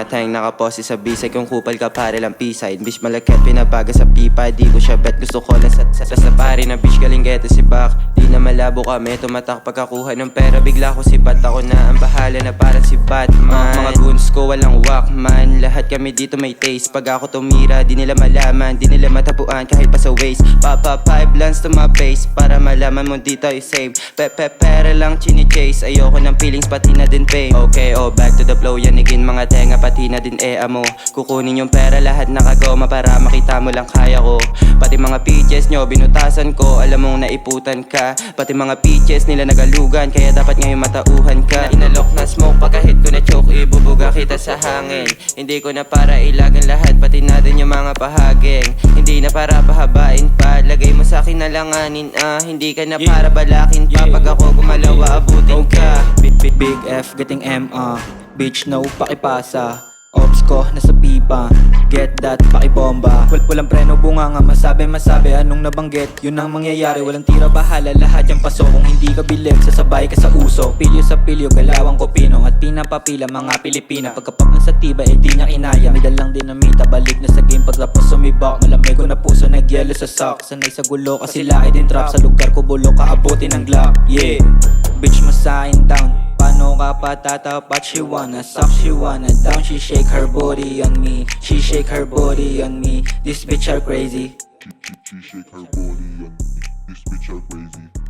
mga tayong nakapose sa bisay. Kung kupal ka pare lang pisay. Bitch malakit pinabaga sa pipa. Di ko siya bet gusto ko lang sa pare na bitch galing geto si Bak. Di na malabo kami tumatak pagkakuha ng pera. Bigla ko sipat ako na ang bahala na parang si Batman. Mga goons ko walang walkman. Lahat kami dito may taste. Pag ako tumira di nila malaman. Di nila matapuan kahit pa sa waist. Papa 5 lines to my face para malaman mo di tayo save. Pera lang chini-chase. Ayoko ng feelings pati na din fame. Okay, oh back to the flow. Yanigin mga tenga pati na din amo. Kukunin yung pera lahat nakagoma para makita mo lang kaya ko. Pati mga peaches nyo binutasan ko. Alam mong naiputan ka. Pati mga peaches nila nagalugan. Kaya dapat ngayon matauhan ka. Inalok na smoke pagkahit ko na choke. Ibubuga kita sa hangin. Hindi ko na para ilagan lahat. Pati na din yung mga pahaging. Hindi na para pahabain pa. Lagay mo sa akin na langanin Hindi ka na para balakin pa. Pag ako gumalawa abutin ka. Big F getting Bitch no pakipasa. Ops ko nasa pipa. Get that pakibomba. Walang preno bunga nga masabi anong nabanggit. Yun ang mangyayari walang tira bahala. Lahat yung paso kung hindi ka bilig sasabay ka sa uso. Pilyo sa pilyo galawang ko pinong. At pinapapila mga Pilipina. Pagkapap na sa tiba di niya kinaya. May dalang dinamita balik na sa game. Pagkapos sumibak malamig ko na puso nagyelo sa sock. Sanay sa gulo kasi lahi din trap. Sa lugar ko bulok kaabutin ng Glock. Yeah, bitch masahin down. Paano ka patatapat? She wanna suck, she wanna down. She shake her body on me. She shake her body on me. This bitch are crazy. She shake her body on me. This bitch are crazy.